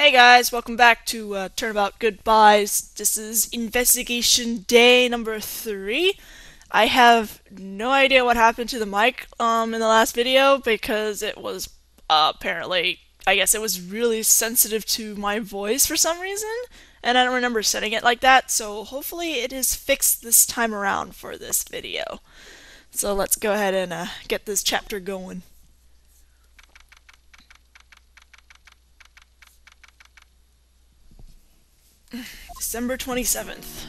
Hey guys, welcome back to Turnabout Goodbyes. This is investigation day number 3. I have no idea what happened to the mic in the last video because it was apparently, I guess it was really sensitive to my voice for some reason, and I don't remember setting it like that, so hopefully it is fixed this time around for this video. So let's go ahead and get this chapter going. December 27th.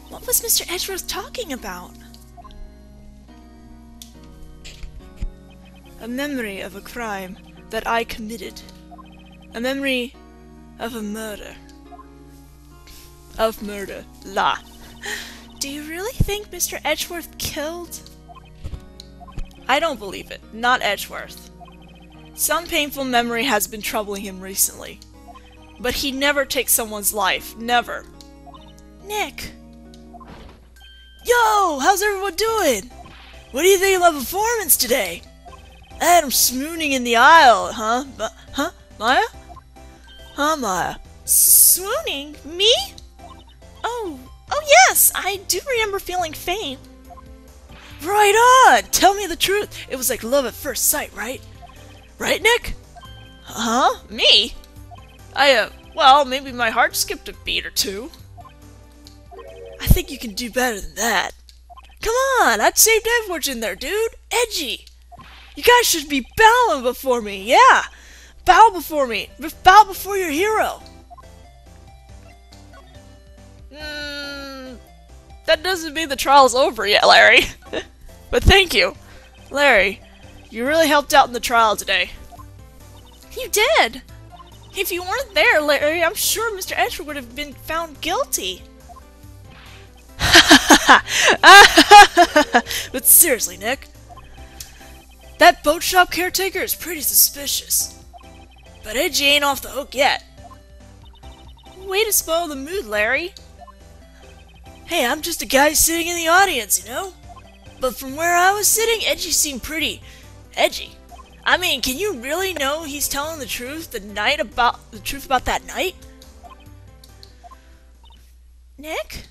What was Mr. Edgeworth talking about? A memory of a crime that I committed. A memory of a murder. Of murder. La. Do you really think Mr. Edgeworth killed? I don't believe it. Not Edgeworth. Some painful memory has been troubling him recently. But he never takes someone's life. Never. Nick! Yo! How's everyone doing? What do you think of my performance today? I had him swooning in the aisle, huh? Maya? Huh, Maya? Swooning? Me? Oh yes! I do remember feeling faint. Right on! Tell me the truth. It was like love at first sight, right? Right, Nick? Huh? Me? Well, maybe my heart skipped a beat or two. I think you can do better than that. Come on, I'd saved Edgeworth in there, dude. Edgy. You guys should be bowing before me, yeah. Bow before me. Bow before your hero. That doesn't mean the trial's over yet, Larry. But thank you. Larry, you really helped out in the trial today. You did. If you weren't there, Larry, I'm sure Mr. Edgeworth would have been found guilty. But seriously, Nick, that boat shop caretaker is pretty suspicious. But Edgy ain't off the hook yet. Way to spoil the mood, Larry. Hey, I'm just a guy sitting in the audience, you know? But from where I was sitting, Edgy seemed pretty edgy. I mean, can you really know he's telling the truth about that night? Nick?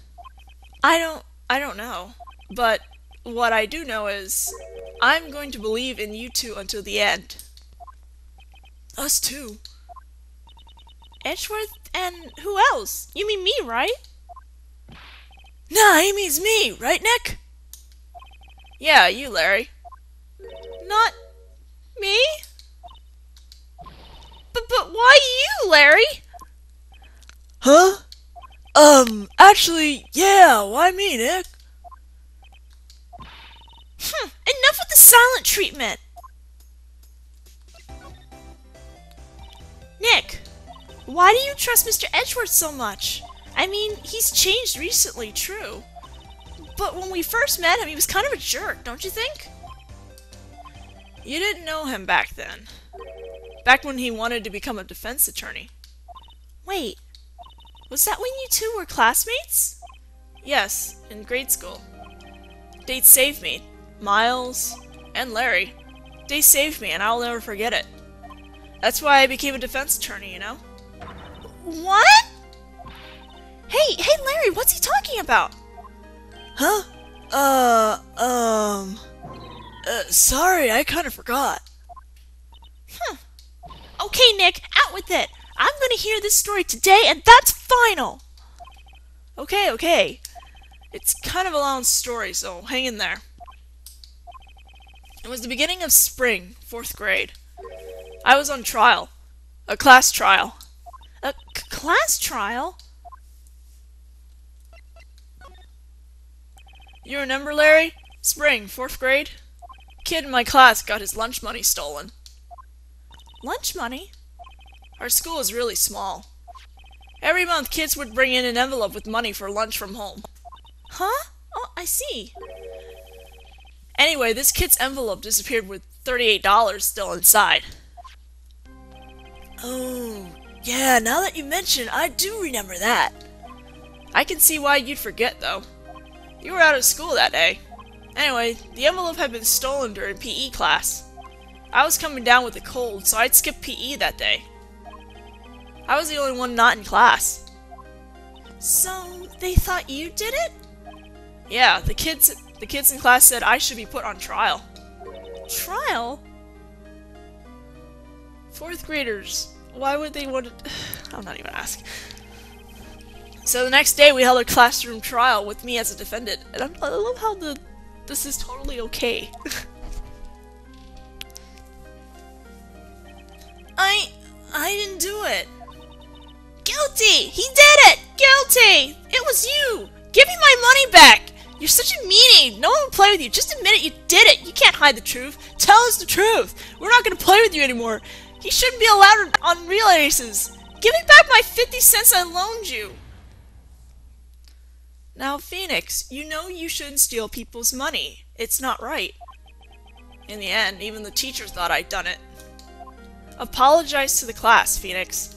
I don't know. But what I do know is I'm going to believe in you two until the end. Us too. Edgeworth and who else? You mean me, right? Nah, he means me, right, Nick? Yeah, you, Larry. Not me? But why you, Larry? Huh? Actually, yeah, why me, Nick? Enough with the silent treatment! Nick, why do you trust Mr. Edgeworth so much? I mean, he's changed recently, true. But when we first met him, he was kind of a jerk, don't you think? You didn't know him back then. Back when he wanted to become a defense attorney. Wait, was that when you two were classmates? Yes, in grade school. They saved me. Miles and Larry. They saved me and I'll never forget it. That's why I became a defense attorney, you know? What? Hey Larry, what's he talking about? Huh? Sorry, I kind of forgot. Okay, Nick, out with it. I'm gonna hear this story today, and that's final. Okay. It's kind of a long story, so hang in there. It was the beginning of spring, 4th grade. I was on trial. A class trial. A class trial? You remember, Larry? Spring, 4th grade? Kid in my class got his lunch money stolen. Lunch money? Our school is really small. Every month, kids would bring in an envelope with money for lunch from home. Huh? Oh, I see. Anyway, this kid's envelope disappeared with $38 still inside. Oh, yeah, now that you mention, I do remember that. I can see why you'd forget, though. You were out of school that day. Anyway, the envelope had been stolen during PE class. I was coming down with a cold, so I'd skip PE that day. I was the only one not in class. So, they thought you did it? Yeah, the kids in class said I should be put on trial. Trial? 4th graders. Why would they want to... I'm not even asking. So the next day we held a classroom trial with me as a defendant. And I love how this is totally okay. I didn't do it. Guilty! He did it! Guilty! It was you! Give me my money back! You're such a meanie! No one will play with you. Just admit it, you did it! You can't hide the truth. Tell us the truth! We're not gonna play with you anymore. You shouldn't be allowed on relay races. Give me back my 50 cents I loaned you! Now, Phoenix, you know you shouldn't steal people's money. It's not right. In the end, even the teacher thought I'd done it. Apologize to the class, Phoenix.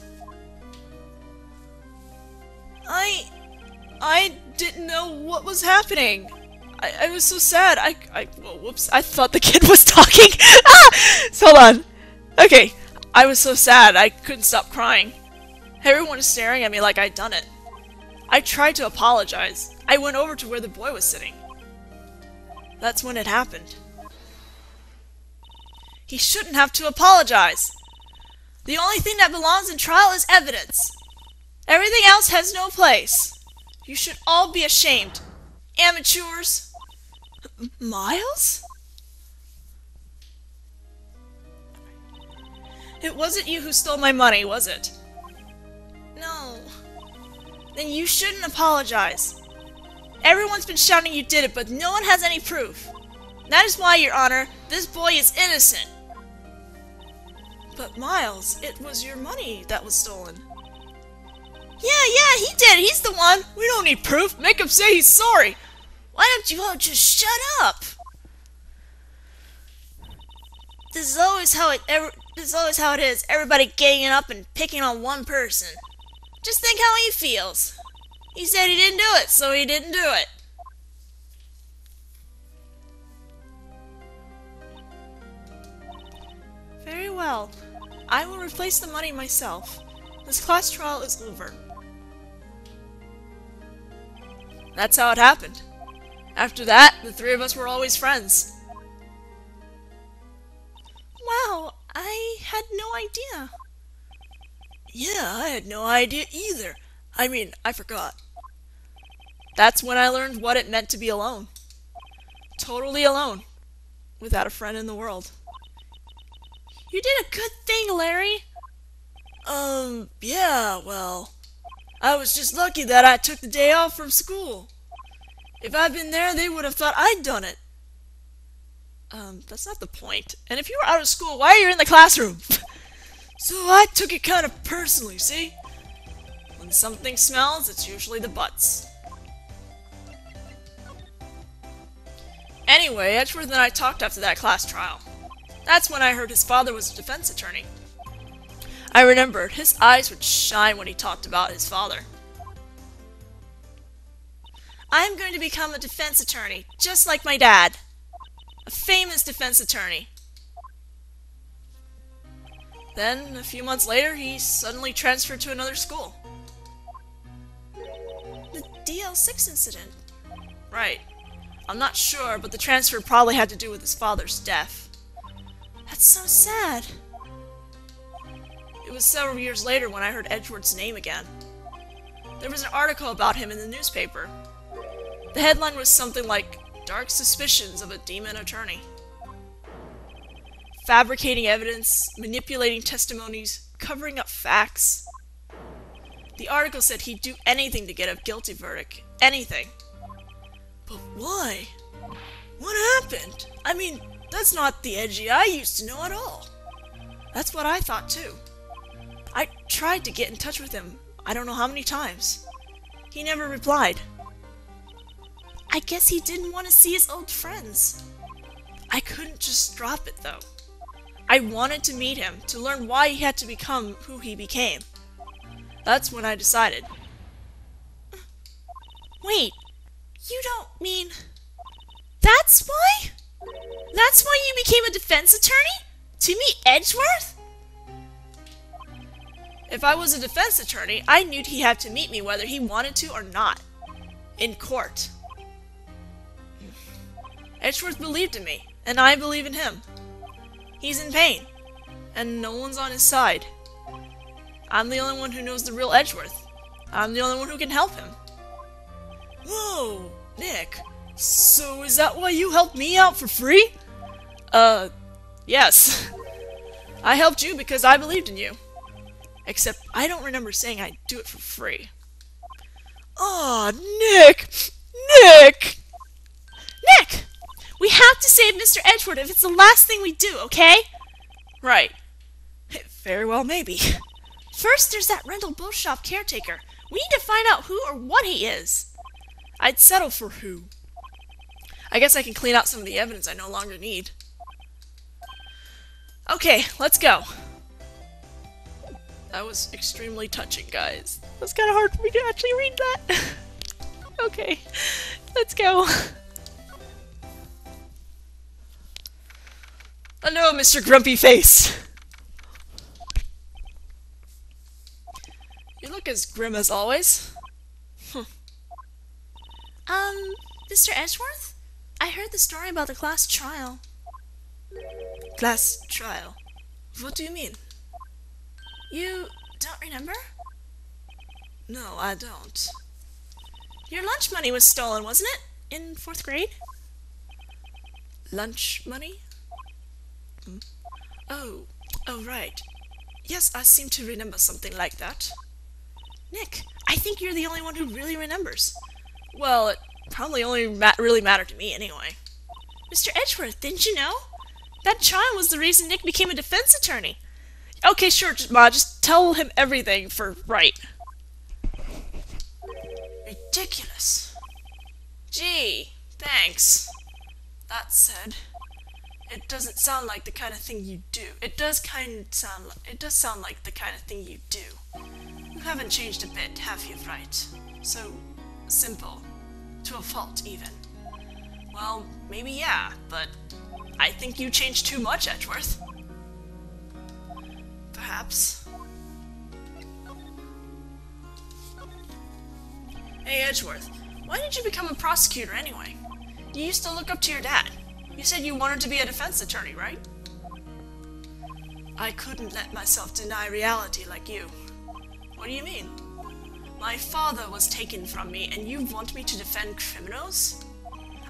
I didn't know what was happening. I was so sad. Whoa, whoops. I thought the kid was talking. Ah! Hold on. Okay. I was so sad. I couldn't stop crying. Everyone was staring at me like I'd done it. I tried to apologize. I went over to where the boy was sitting. That's when it happened. He shouldn't have to apologize. The only thing that belongs in trial is evidence. Everything else has no place. You should all be ashamed. Amateurs. Miles? It wasn't you who stole my money, was it? No. Then you shouldn't apologize. Everyone's been shouting you did it, but no one has any proof. That is why, Your Honor, this boy is innocent. But Miles, it was your money that was stolen. Yeah, he did. He's the one. We don't need proof. Make him say he's sorry. Why don't you all just shut up? This is always how it is. Everybody ganging up and picking on one person. Just think how he feels. He said he didn't do it, so he didn't do it. Very well. I will replace the money myself. This class trial is over. That's how it happened. After that, the three of us were always friends. Wow, I had no idea. Yeah, I had no idea either. I mean, I forgot. That's when I learned what it meant to be alone. Totally alone. Without a friend in the world. You did a good thing, Larry. Yeah, well, I was just lucky that I took the day off from school. If I'd been there, they would have thought I'd done it. That's not the point. And if you were out of school, why are you in the classroom? So I took it kind of personally, see? When something smells, it's usually the butts. Anyway, Edgeworth and I talked after that class trial. That's when I heard his father was a defense attorney. I remembered his eyes would shine when he talked about his father. I'm going to become a defense attorney, just like my dad. A famous defense attorney. Then, a few months later, he suddenly transferred to another school. The DL6 incident. Right. I'm not sure, but the transfer probably had to do with his father's death. That's so sad. It was several years later when I heard Edgeworth's name again. There was an article about him in the newspaper. The headline was something like, "Dark Suspicions of a Demon Attorney." Fabricating evidence, manipulating testimonies, covering up facts. The article said he'd do anything to get a guilty verdict. Anything. But why? What happened? I mean, that's not the Edgy I used to know at all. That's what I thought too. I tried to get in touch with him, I don't know how many times. He never replied. I guess he didn't want to see his old friends. I couldn't just drop it though. I wanted to meet him, to learn why he had to become who he became. That's when I decided. Wait, you don't mean... That's why? That's why you became a defense attorney? To meet Edgeworth? If I was a defense attorney, I knew he'd have to meet me whether he wanted to or not. In court. Edgeworth believed in me, and I believe in him. He's in pain, and no one's on his side. I'm the only one who knows the real Edgeworth. I'm the only one who can help him. Whoa, Nick. So is that why you helped me out for free? Yes. I helped you because I believed in you. Except I don't remember saying I'd do it for free. Aw, Nick! Nick! Nick! We have to save Mr. Edgeworth if it's the last thing we do, okay? Right. Very well, maybe. First, there's that rental boat shop caretaker. We need to find out who or what he is. I'd settle for who. I guess I can clean out some of the evidence I no longer need. Okay, let's go. That was extremely touching, guys. It was kind of hard for me to actually read that. Okay, let's go. Hello, Mr. Grumpy Face. You look as grim as always. Mr. Edgeworth? I heard the story about the class trial. Class trial? What do you mean? You don't remember? No, I don't. Your lunch money was stolen, wasn't it? In 4th grade? Lunch money? Oh, right. Yes, I seem to remember something like that. Nick, I think you're the only one who really remembers. Well, it probably only really mattered to me anyway. Mr. Edgeworth, didn't you know? That trial was the reason Nick became a defense attorney. Okay, sure, Ma, just tell him everything for Wright. Ridiculous. Gee, thanks. That said, it doesn't sound like the kind of thing you do. It does sound like the kind of thing you do. You haven't changed a bit, have you, Wright? So simple. To a fault, even. Well, maybe yeah, but I think you changed too much, Edgeworth. Perhaps. Hey, Edgeworth, why did you become a prosecutor anyway? You used to look up to your dad. You said you wanted to be a defense attorney, right? I couldn't let myself deny reality like you. What do you mean? My father was taken from me, and you want me to defend criminals?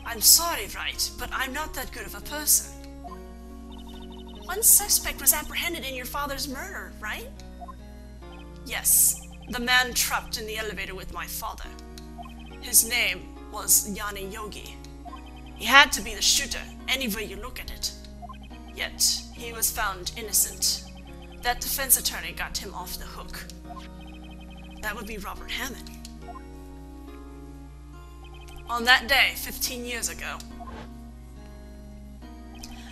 I'm sorry, Wright, but I'm not that good of a person. One suspect was apprehended in your father's murder, right? Yes, the man trapped in the elevator with my father. His name was Yanni Yogi. He had to be the shooter, any way you look at it. Yet, he was found innocent. That defense attorney got him off the hook. That would be Robert Hammond. On that day, 15 years ago,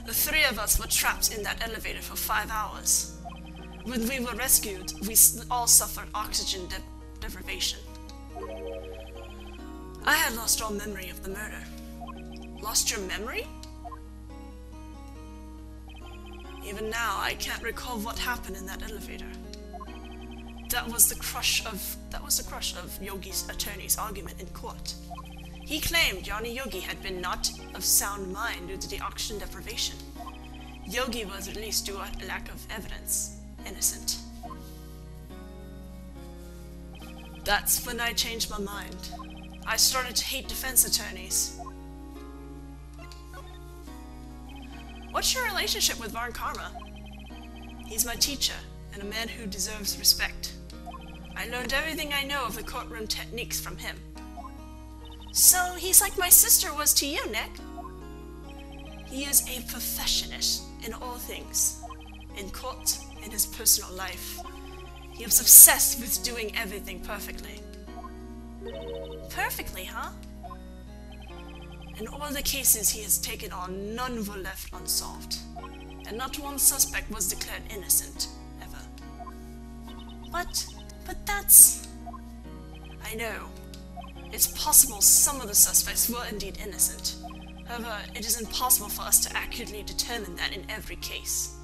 the three of us were trapped in that elevator for 5 hours. When we were rescued, we all suffered oxygen deprivation. I had lost all memory of the murder. Lost your memory? Even now, I can't recall what happened in that elevator. That was the crush of Yogi's attorney's argument in court. He claimed Yanni Yogi had been not of sound mind due to the oxygen deprivation. Yogi was released due to a lack of evidence. Innocent. That's when I changed my mind. I started to hate defense attorneys. What's your relationship with Varn Karma? He's my teacher, and a man who deserves respect. I learned everything I know of the courtroom techniques from him. So he's like my sister was to you, Nick. He is a professionist in all things. In court, in his personal life. He is obsessed with doing everything perfectly. Perfectly, huh? In all the cases he has taken on, none were left unsolved. And not one suspect was declared innocent, ever. But that's... I know. It's possible some of the suspects were indeed innocent. However, it is impossible for us to accurately determine that in every case.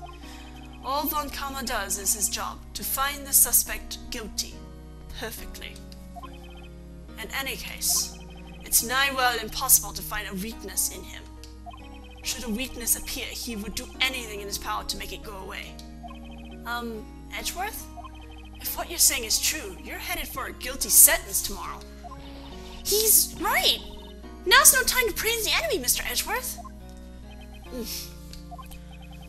All Von Kama does is his job, to find the suspect guilty. Perfectly. In any case, it's nigh well impossible to find a weakness in him. Should a weakness appear, he would do anything in his power to make it go away. Edgeworth? If what you're saying is true, you're headed for a guilty sentence tomorrow. He's right! Now's no time to praise the enemy, Mr. Edgeworth.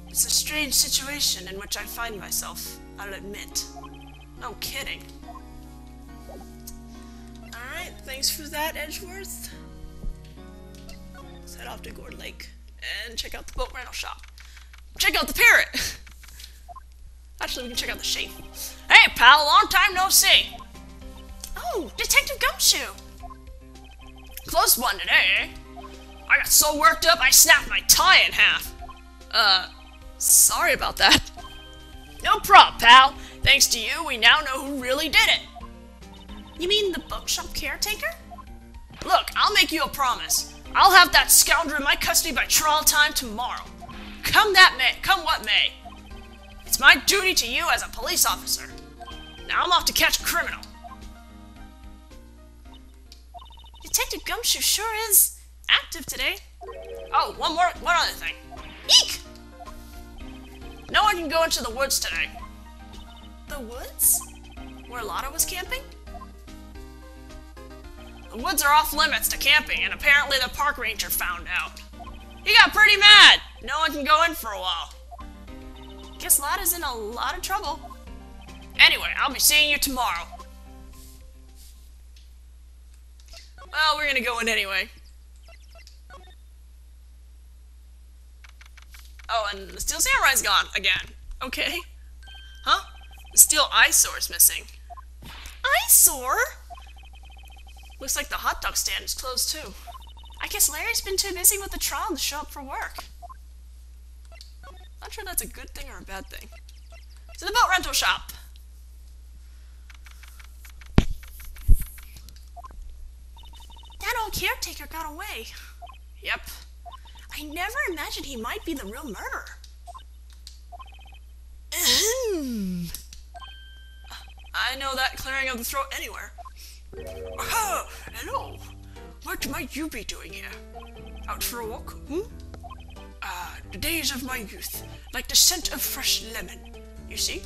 It's a strange situation in which I find myself, I'll admit. No kidding. Alright, thanks for that, Edgeworth. Let's head off to Gourd Lake and check out the boat rental shop. Check out the parrot! Actually, we can check out the sheep. Hey, pal, long time no see! Oh, Detective Gumshoe! Close one today, eh? I got so worked up I snapped my tie in half. Sorry about that. No prob, pal. Thanks to you, we now know who really did it. You mean the bookshop caretaker? Look, I'll make you a promise. I'll have that scoundrel in my custody by trial time tomorrow. Come what may. It's my duty to you as a police officer. Now I'm off to catch a criminal. Detective Gumshoe sure is active today. Oh, one other thing. Eek! No one can go into the woods today. The woods? Where Lotta was camping? The woods are off limits to camping, and apparently the park ranger found out. He got pretty mad. No one can go in for a while. Guess Lotta's in a lot of trouble. Anyway, I'll be seeing you tomorrow. Well, we're gonna go in anyway. Oh, and the Steel Samurai's gone again. Okay. Huh? The Steel Eyesore's missing. Eyesore? Looks like the hot dog stand is closed too. I guess Larry's been too busy with the trial to show up for work. Not sure that's a good thing or a bad thing. To the boat rental shop. That old caretaker got away. Yep. I never imagined he might be the real murderer. I know that clearing of the throat anywhere. Oh, hello. What might you be doing here? Out for a walk, the days of my youth, like the scent of fresh lemon. You see?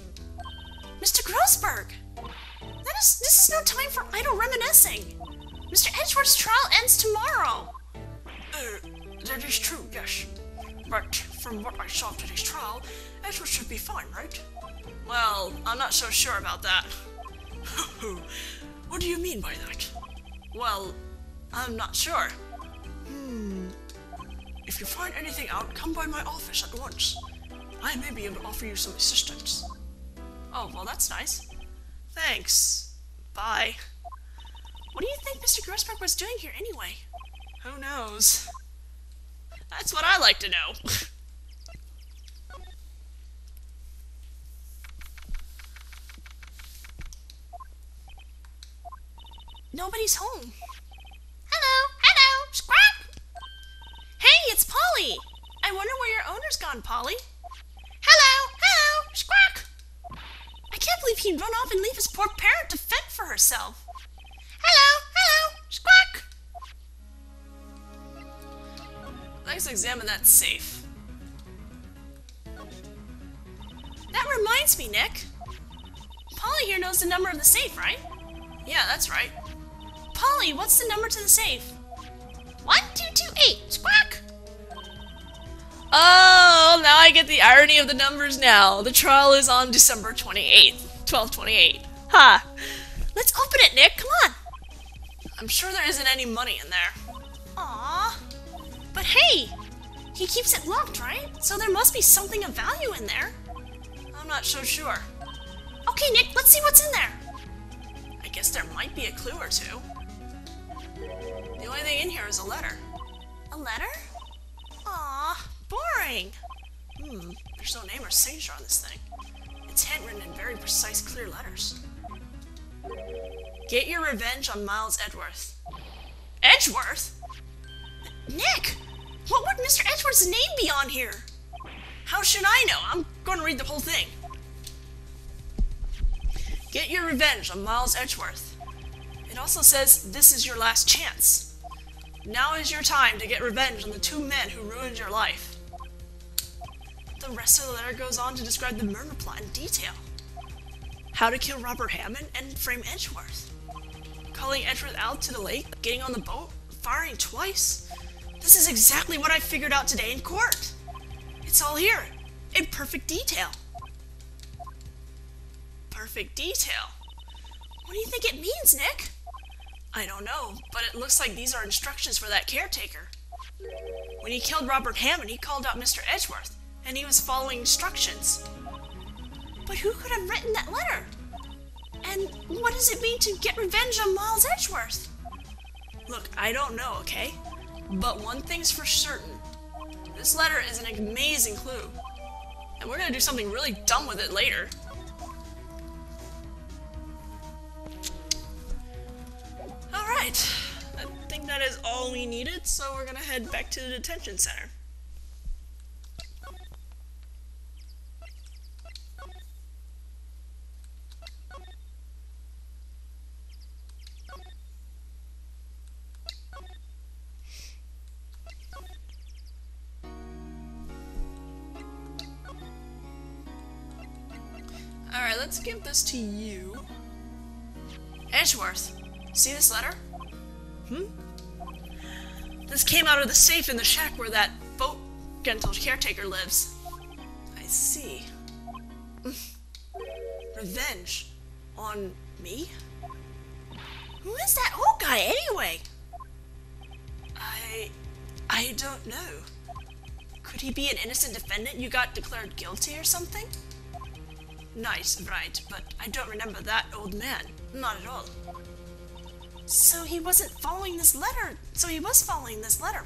Mr. Grossberg! This is no time for idle reminiscing. Mr. Edgeworth's trial ends tomorrow. That is true, yes. But from what I saw of today's trial, Edgeworth should be fine, right? Well, I'm not so sure about that. What do you mean by that? Well, I'm not sure. If you find anything out, come by my office at once. I may be able to offer you some assistance. Oh, well, that's nice. Thanks. Bye. What do you think Mr. Grossberg was doing here anyway? Who knows? That's what I like to know. Nobody's home. Hello, squawk! Hey, it's Polly! I wonder where your owner's gone, Polly. Hello, squawk! I can't believe he'd run off and leave his poor parrot to fend for herself. Hello, squawk! Let's examine that safe. That reminds me, Nick. Polly here knows the number of the safe, right? Yeah, that's right. Polly, what's the number to the safe? 1228, squawk! Oh, now I get the irony of the numbers now. The trial is on December 28th, 12/28. Ha! Let's open it, Nick, come on! I'm sure there isn't any money in there. Aww. But hey, he keeps it locked, right? So there must be something of value in there. I'm not so sure. Okay, Nick, let's see what's in there. I guess there might be a clue or two. The only thing in here is a letter. A letter? Aw, boring. There's no name or signature on this thing. It's handwritten in very precise, clear letters. Get your revenge on Miles Edgeworth. Edgeworth? Nick, what would Mr. Edgeworth's name be on here? How should I know? Go and read the whole thing. Get your revenge on Miles Edgeworth. It also says this is your last chance. Now is your time to get revenge on the 2 men who ruined your life. The rest of the letter goes on to describe the murder plot in detail. How to kill Robert Hammond and frame Edgeworth. Calling Edgeworth out to the lake, getting on the boat, firing twice. This is exactly what I figured out today in court. It's all here, in perfect detail. Perfect detail? What do you think it means, Nick? I don't know, but it looks like these are instructions for that caretaker. When he killed Robert Hammond, he called out Mr. Edgeworth, and he was following instructions. But who could have written that letter? And what does it mean to get revenge on Miles Edgeworth? Look, I don't know, okay? But one thing's for certain. This letter is an amazing clue. And we're gonna do something really dumb with it later. Alright, I think that is all we needed, so we're gonna head back to the detention center. Alright, let's give this to you. Edgeworth, see this letter? This came out of the safe in the shack where that boat rental caretaker lives. I see. Revenge. On me? Who is that old guy anyway? I don't know. Could he be an innocent defendant you got declared guilty or something? Nice, Wright, but I don't remember that old man. Not at all. So he wasn't following this letter. So he was following this letter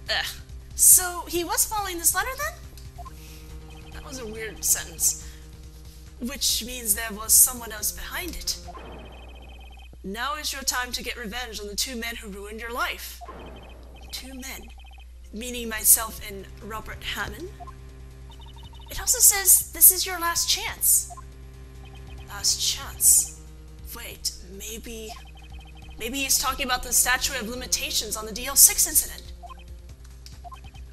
then. So he was following this letter then? That was a weird sentence. Which means there was someone else behind it. Now is your time to get revenge on the 2 men who ruined your life. 2 men? Meaning myself and Robert Hammond? It also says this is your last chance. Last chance? Wait, maybe he's talking about the statute of limitations on the DL6 incident.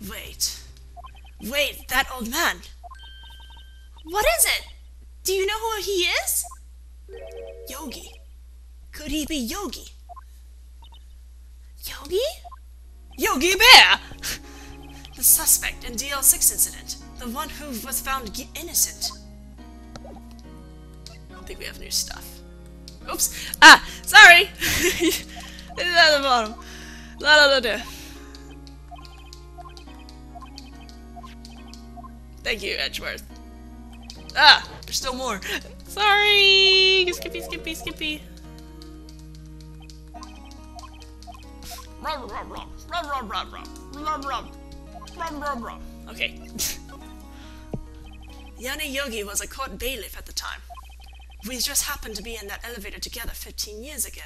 Wait, that old man. What is it? Do you know who he is? Yogi. Could he be Yogi? Yogi? Yogi Bear! The suspect in DL6 incident. The one who was found innocent. I think we have new stuff. Oops. Ah! Sorry! It's at the bottom. Thank you, Edgeworth. Ah! There's still more. Sorry! Skippy. Okay. Yanni Yogi was a court bailiff at the time. We just happened to be in that elevator together 15 years ago.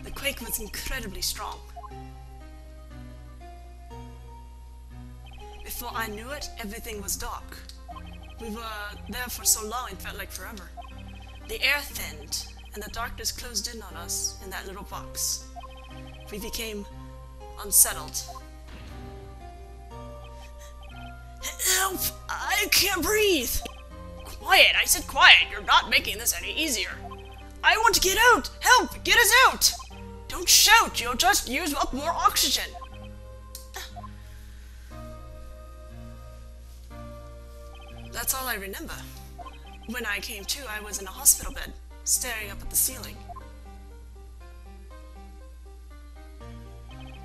The quake was incredibly strong. Before I knew it, everything was dark. We were there for so long it felt like forever. The air thinned, and the darkness closed in on us in that little box. We became unsettled. Help! I can't breathe! Quiet! I said quiet! You're not making this any easier. I want to get out! Help! Get us out! Don't shout! You'll just use up more oxygen! That's all I remember. When I came to, I was in a hospital bed, staring up at the ceiling.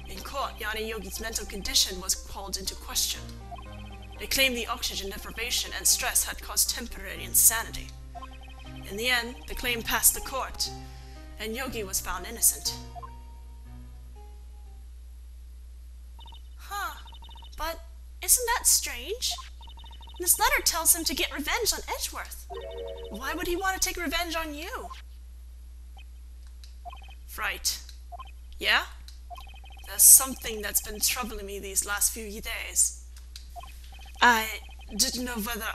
In court, Yanni Yogi's mental condition was called into question. They claimed the oxygen deprivation and stress had caused temporary insanity. In the end, the claim passed the court, and Yogi was found innocent. Huh, but isn't that strange? This letter tells him to get revenge on Edgeworth. Why would he want to take revenge on you? Right. Yeah? There's something that's been troubling me these last few days. I didn't know whether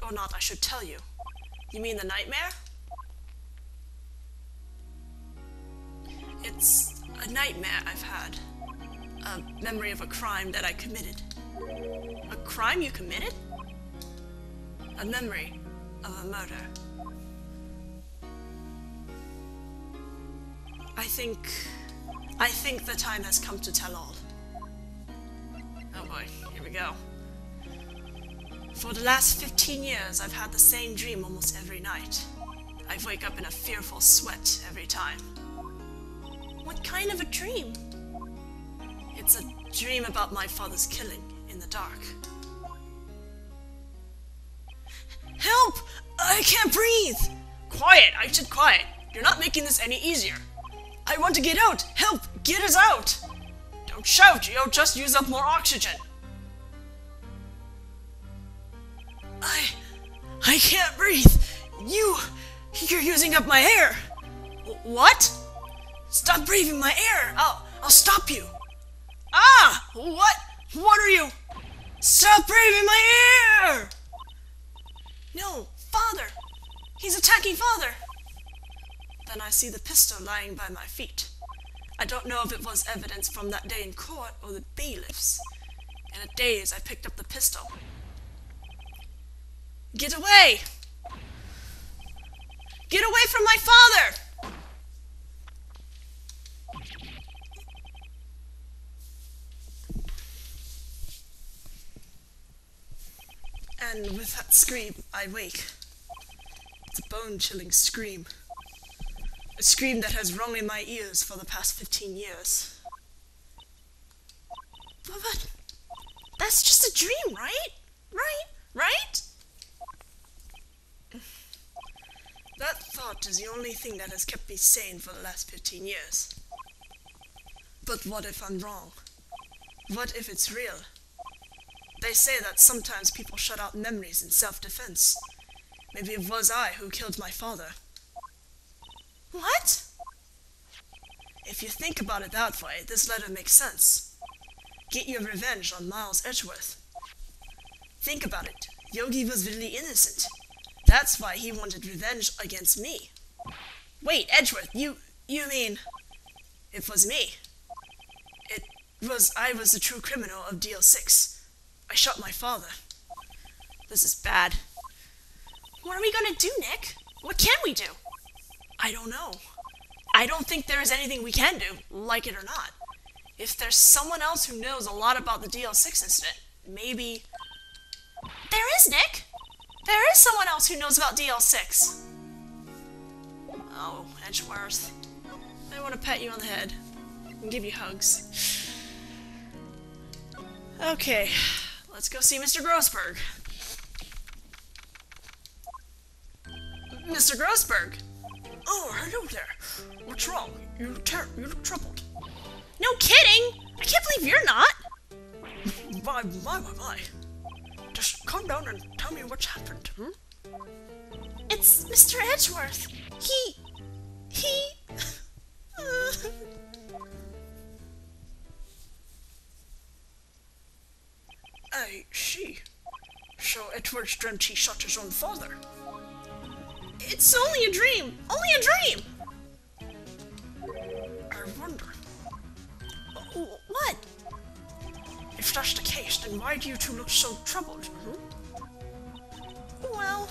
or not I should tell you. You mean the nightmare? It's a nightmare I've had. A memory of a crime that I committed. A crime you committed? A memory of a murder. I think the time has come to tell all. Oh boy, here we go. For the last 15 years, I've had the same dream almost every night. I wake up in a fearful sweat every time. What kind of a dream? It's a dream about my father's killing in the dark. Help! I can't breathe! Quiet! I said quiet. You're not making this any easier. I want to get out! Help! Get us out! Don't shout! You'll just use up more oxygen. I can't breathe! You're using up my air! What? Stop breathing my air! I'll stop you! Ah! What? What are you? Stop breathing my air! No, Father! He's attacking Father! Then I see the pistol lying by my feet. I don't know if it was evidence from that day in court or the bailiffs. In a daze, I picked up the pistol. Get away! Get away from my father! And with that scream, I wake. It's a bone-chilling scream. A scream that has rung in my ears for the past 15 years. But that's just a dream, right? Right? That thought is the only thing that has kept me sane for the last 15 years. But what if I'm wrong? What if it's real? They say that sometimes people shut out memories in self-defense. Maybe it was I who killed my father. What? If you think about it that way, this letter makes sense. Get your revenge on Miles Edgeworth. Think about it. Yogi was really innocent. That's why he wanted revenge against me. Wait, Edgeworth, you mean... It was me. I was the true criminal of DL6. I shot my father. This is bad. What are we gonna do, Nick? What can we do? I don't know. I don't think there is anything we can do, like it or not. If there's someone else who knows a lot about the DL6 incident, maybe... There is, Nick! There is someone else who knows about DL6. Oh, Edgeworth. I want to pat you on the head and give you hugs. Okay, let's go see Mr. Grossberg. Mr. Grossberg! Oh, hello there. What's wrong? You look troubled. No kidding! I can't believe you're not! My. Just calm down and tell me what's happened, It's Mr. Edgeworth. He... I see. So Edgeworth dreamt he shot his own father. It's only a dream! Only a dream! I wonder... What? If that's the case, then why do you two look so troubled, Well...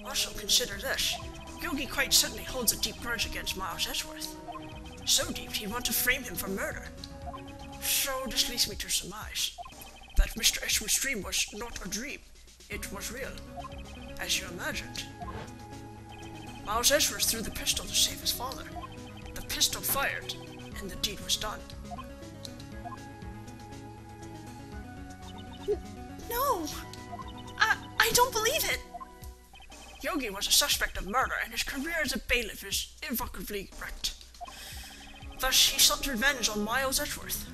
Also consider this. Yogi quite certainly holds a deep grudge against Miles Edgeworth. So deep he'd want to frame him for murder. So this leads me to surmise that Mr. Edgeworth's dream was not a dream. It was real, as you imagined. Miles Edgeworth threw the pistol to save his father. The pistol fired, and the deed was done. No! I don't believe it! Yogi was a suspect of murder, and his career as a bailiff is irrevocably wrecked. Thus, he sought revenge on Miles Edgeworth.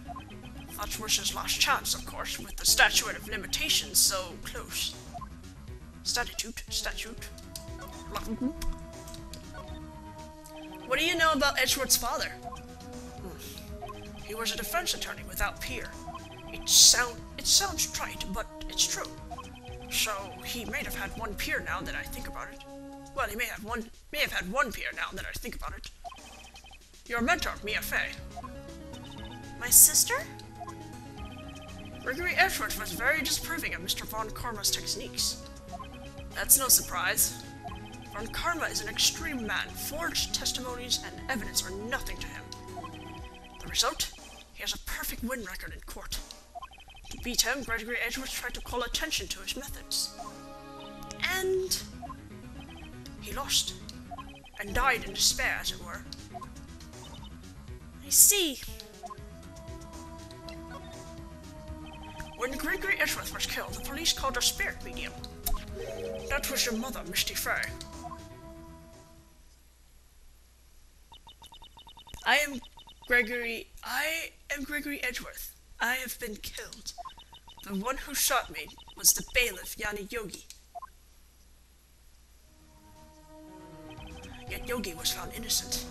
That was his last chance, of course, with the statute of limitations so close. Statute. What do you know about Edgeworth's father? He was a defense attorney without peer. It sounds trite, but it's true. So he may have had one peer now that I think about it. Well, he may have had one peer now that I think about it. Your mentor, Mia Fey. My sister? Gregory Edgeworth was very disapproving of Mr. Von Karma's techniques. That's no surprise. Von Karma is an extreme man. Forged testimonies and evidence are nothing to him. The result? He has a perfect win record in court. To beat him, Gregory Edgeworth tried to call attention to his methods. And he lost. And died in despair, as it were. I see. When Gregory Edgeworth was killed, the police called a spirit medium. That was your mother, Misty Fey. I am Gregory Edgeworth. I have been killed. The one who shot me was the bailiff, Yanni Yogi. Yet Yogi was found innocent.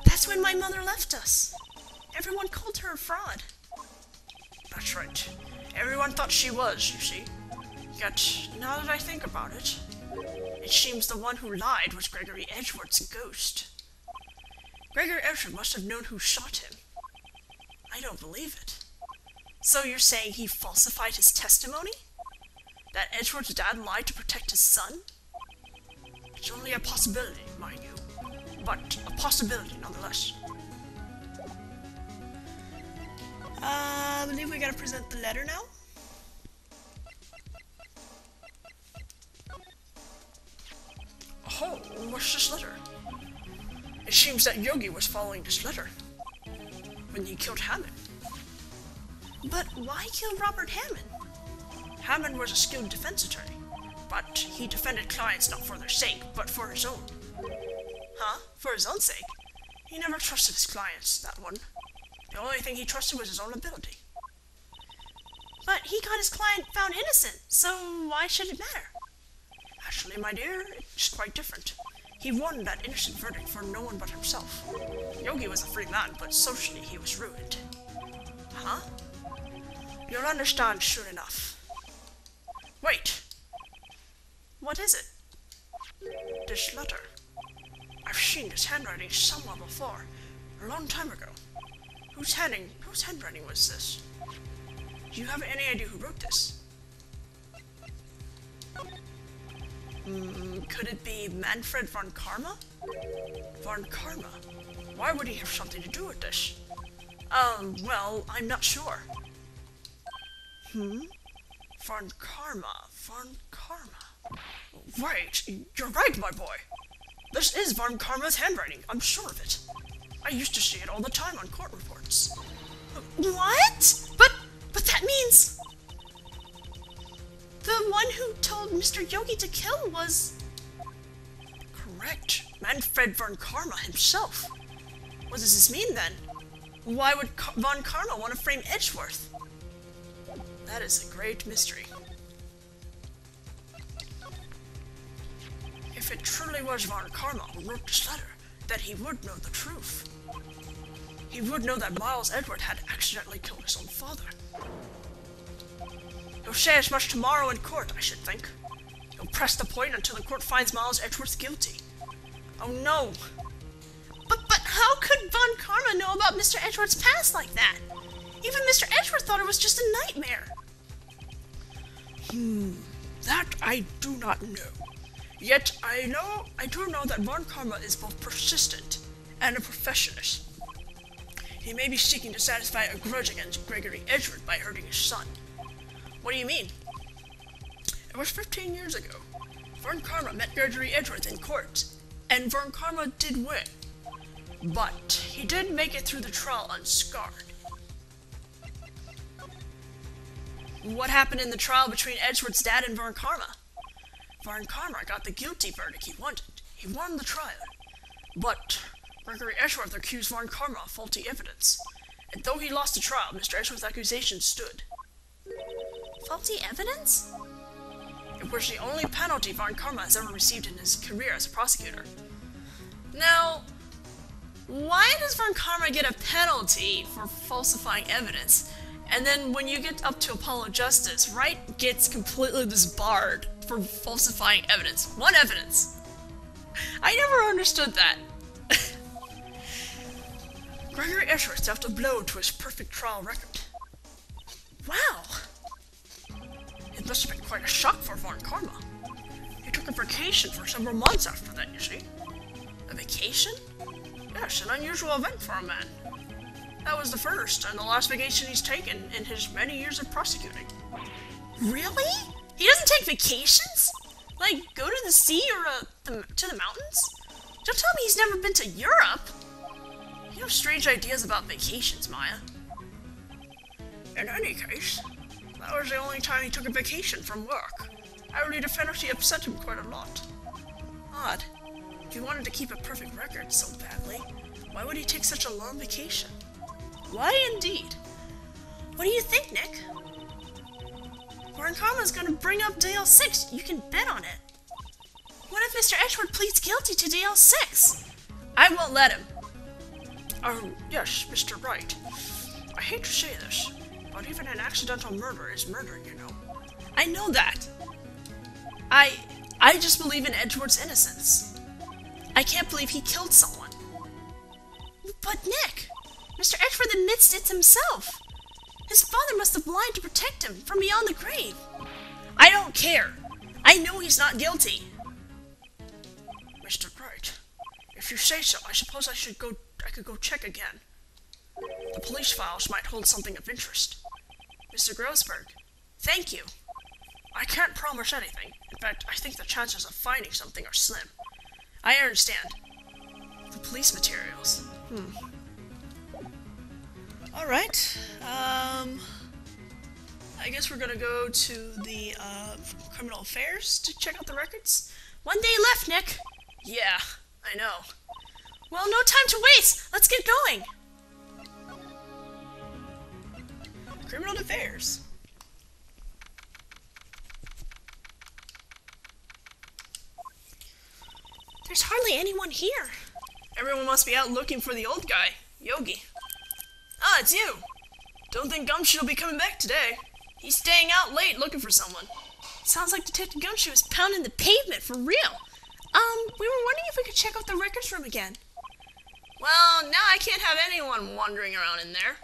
That's when my mother left us. Everyone called her a fraud. That's right. Everyone thought she was, you see. Yet, now that I think about it, it seems the one who lied was Gregory Edgeworth's ghost. Gregory Edgeworth must have known who shot him. I don't believe it. So you're saying he falsified his testimony? That Edgeworth's dad lied to protect his son? It's only a possibility, mind you. But a possibility nonetheless. I believe we gotta present the letter now. Oh, what's this letter? It seems that Yogi was following this letter when he killed Hammond. But why kill Robert Hammond? Hammond was a skilled defense attorney, but he defended clients not for their sake, but for his own. Huh? For his own sake? He never trusted his clients, that one. The only thing he trusted was his own ability. But he got his client found innocent, so why should it matter? Actually, my dear, it's quite different. He won that innocent verdict for no one but himself. Yogi was a free man, but socially he was ruined. Huh? You'll understand soon enough. Wait! What is it? This letter. I've seen this handwriting somewhere before, a long time ago. Whose handwriting was this? Do you have any idea who wrote this? Could it be Manfred von Karma? Von Karma? Why would he have something to do with this? Well, I'm not sure. Von Karma. Right, you're right, my boy. This is Von Karma's handwriting, I'm sure of it. I used to see it all the time on court reports. What? But that means... The one who told Mr. Yogi to kill was... Correct. Manfred von Karma himself. What does this mean, then? Why would Von Karma want to frame Edgeworth? That is a great mystery. If it truly was Von Karma who wrote this letter, then he would know the truth. He would know that Miles Edgeworth had accidentally killed his own father. He'll say as much tomorrow in court, I should think. He'll press the point until the court finds Miles Edgeworth guilty. Oh no! But how could Von Karma know about Mr. Edgeworth's past like that? Even Mr. Edgeworth thought it was just a nightmare. That I do not know. Yet I do know that Von Karma is both persistent and a perfectionist. He may be seeking to satisfy a grudge against Gregory Edgeworth by hurting his son. What do you mean? It was 15 years ago. Von Karma met Gregory Edgeworth in court, and Von Karma did win. But he did make it through the trial unscarred. What happened in the trial between Edgeworth's dad and Von Karma? Von Karma got the guilty verdict he wanted. He won the trial. But Gregory Edgeworth accused Von Karma of faulty evidence. And though he lost the trial, Mr. Edgeworth's accusations stood. Faulty evidence? It was the only penalty Von Karma has ever received in his career as a prosecutor. Now, why does Von Karma get a penalty for falsifying evidence? And then when you get up to Apollo Justice, Wright gets completely disbarred for falsifying evidence. What evidence? I never understood that. Gregory Edgeworth dealt a blow to his perfect trial record. Wow! It must have been quite a shock for Von Karma. He took a vacation for several months after that, you see. A vacation? Yes, an unusual event for a man. That was the first and the last vacation he's taken in his many years of prosecuting. Really? He doesn't take vacations? Like, go to the sea or to the mountains? Don't tell me he's never been to Europe! You have strange ideas about vacations, Maya. In any case, that was the only time he took a vacation from work. I really the penalty upset him quite a lot. Odd. If he wanted to keep a perfect record so badly, why would he take such a long vacation? Why indeed? What do you think, Nick? Von Karma's gonna bring up DL6. You can bet on it. What if Mr. Edgeworth pleads guilty to DL6? I won't let him. Oh, yes, Mr. Wright. I hate to say this, but even an accidental murder is murder, you know. I know that. I just believe in Edgeworth's innocence. I can't believe he killed someone. But Nick, Mr. Edgeworth admits it himself. His father must have lied to protect him from beyond the grave. I don't care. I know he's not guilty. Mr. Wright, if you say so, I suppose I could go check again. The police files might hold something of interest. Mr. Grossberg, thank you. I can't promise anything. In fact, I think the chances of finding something are slim. I understand. The police materials. Alright, I guess we're gonna go to the, criminal affairs to check out the records. 1 day left, Nick! Yeah, I know. Well, no time to waste! Let's get going! Criminal affairs. There's hardly anyone here. Everyone must be out looking for the old guy, Yogi. Ah, it's you! Don't think Gumshoe'll be coming back today. He's staying out late looking for someone. Sounds like Detective Gumshoe is pounding the pavement for real. We were wondering if we could check out the records room again. Well, now I can't have anyone wandering around in there.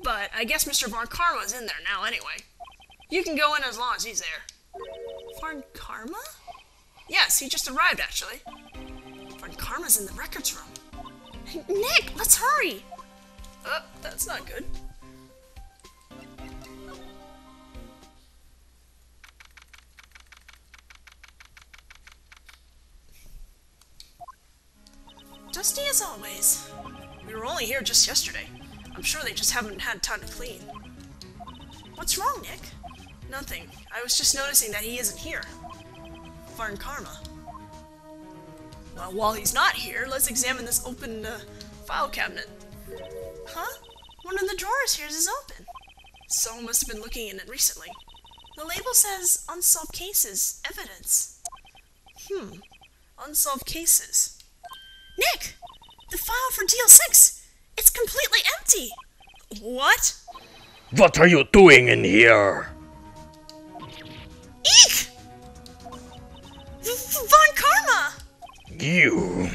But I guess Mr. Von Karma's in there now anyway. You can go in as long as he's there. Von Karma? Yes, he just arrived actually. Von Karma's in the records room. Nick, let's hurry! That's not good. Dusty as always. We were only here just yesterday. I'm sure they just haven't had time to clean. What's wrong, Nick? Nothing. I was just noticing that he isn't here. Von Karma. Well, while he's not here, let's examine this open file cabinet. Huh? One of the drawers here is open. Someone must have been looking in it recently. The label says unsolved cases, evidence. Unsolved cases. Nick! The file for DL6! It's completely empty! What? What are you doing in here? Eek! Von Karma! You?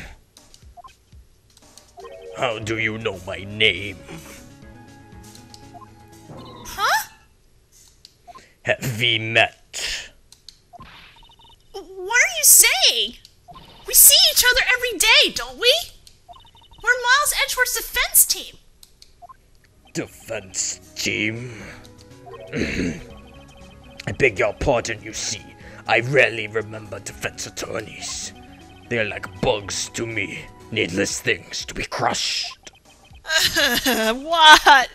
How do you know my name? Huh? Have we met? What are you saying? We see each other every day, don't we? We're Miles Edgeworth's defense team. Defense team? I beg your pardon, you see. I rarely remember defense attorneys. They're like bugs to me. Needless things to be crushed. What?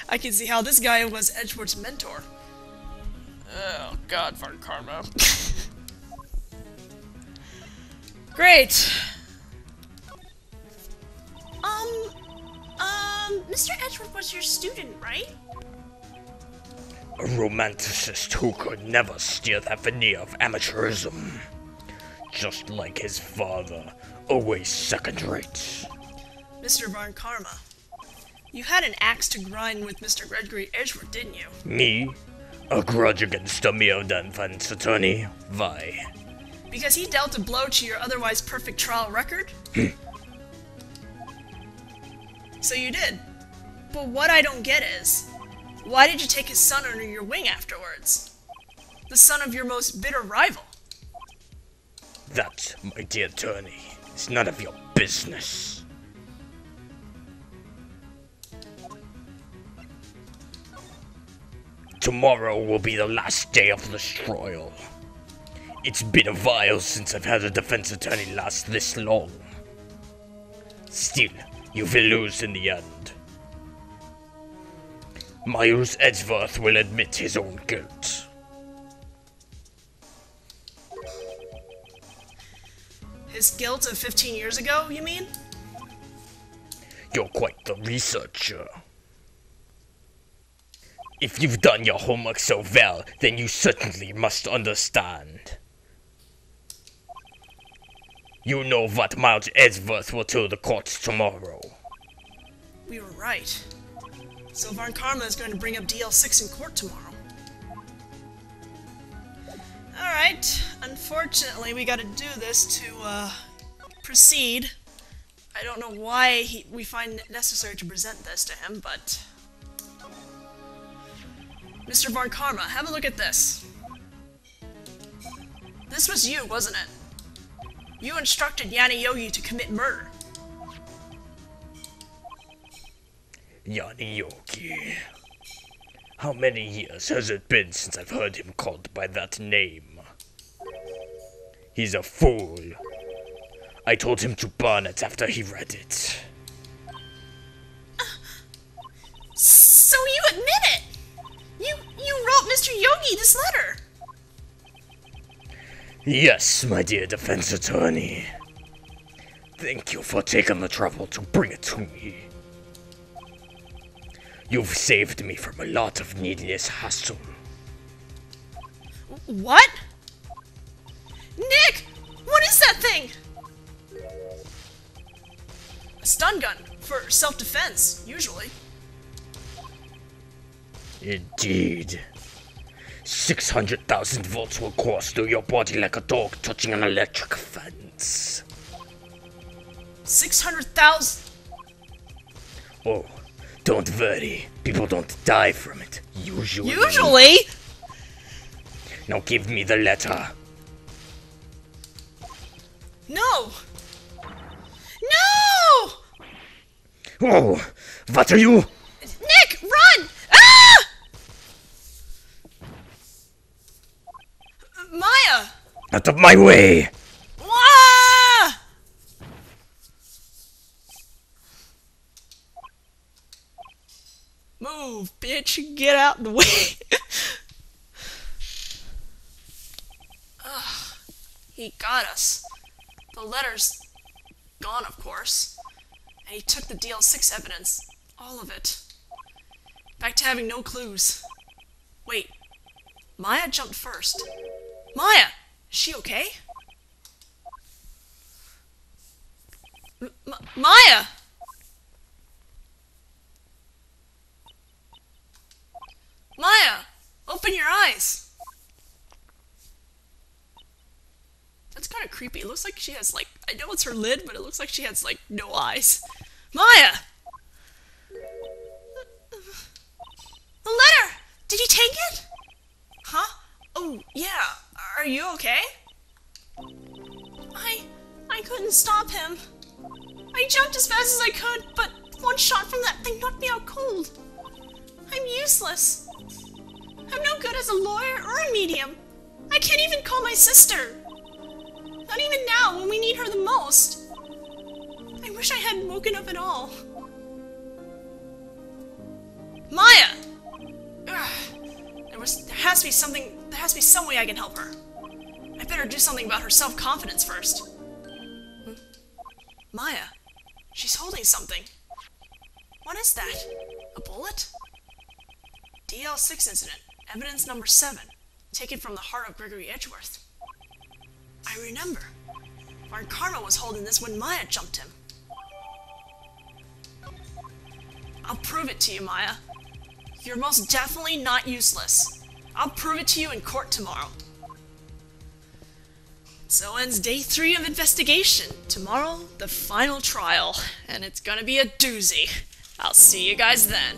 I can see how this guy was Edgeworth's mentor. Oh god, Von Karma. Great. Mr. Edgeworth was your student, right? A romanticist who could never steer that veneer of amateurism. just like his father, always second rate. Mr. Von Karma, you had an axe to grind with Mr. Gregory Edgeworth, didn't you? Me? A grudge against a mere defense attorney? Why? Because he dealt a blow to your otherwise perfect trial record? So you did. But what I don't get is, why did you take his son under your wing afterwards? The son of your most bitter rival. That, my dear attorney, is none of your business. Tomorrow will be the last day of this trial. It's been a while since I've had a defense attorney last this long. Still, you will lose in the end. Miles Edgeworth will admit his own guilt. His guilt of 15 years ago, you mean? You're quite the researcher. If you've done your homework so well, then you certainly must understand. You know what Miles Edgeworth will tell the courts tomorrow. We were right. So Von Karma is going to bring up DL6 in court tomorrow. Alright, unfortunately we gotta do this to, proceed. I don't know why we find it necessary to present this to him, but... Mr. Von Karma, have a look at this. This was you, wasn't it? You instructed Yanni Yogi to commit murder. Yanni Yogi. How many years has it been since I've heard him called by that name? He's a fool. I told him to burn it after he read it. So you admit it? You wrote Mr. Yogi this letter? Yes, my dear defense attorney. Thank you for taking the trouble to bring it to me. You've saved me from a lot of needless hassle. What? Nick! What is that thing? A stun gun, for self-defense, usually. Indeed. 600,000 volts will course through your body like a dog touching an electric fence. 600,000? Oh, don't worry. People don't die from it, usually. Usually? Now give me the letter. No! No! Oh, what are you? Nick, run! Ah! Maya! Out of my way! Ah! Move, bitch, get out the way. Ugh, he got us. The letter's gone, of course. And he took the DL6 evidence. All of it. Back to having no clues. Wait. Maya jumped first. Maya! Is she okay? Maya! Maya! Open your eyes! That's kind of creepy. It looks like she has, like, I know it's her lid, but it looks like she has, like, no eyes. Maya! The letter! Did he take it? Huh? Oh, yeah. Are you okay? I couldn't stop him. I jumped as fast as I could, but one shot from that thing knocked me out cold. I'm useless. I'm no good as a lawyer or a medium. I can't even call my sister. Not even now, when we need her the most. I wish I hadn't woken up at all. Maya! Ugh. There has to be some way I can help her. I better do something about her self-confidence first. Maya, she's holding something. What is that? A bullet? DL6 incident, evidence number 7, taken from the heart of Gregory Edgeworth. I remember. Varn Karma was holding this when Maya jumped him. I'll prove it to you, Maya. You're most definitely not useless. I'll prove it to you in court tomorrow. So ends day 3 of investigation. Tomorrow, the final trial. And it's gonna be a doozy. I'll see you guys then.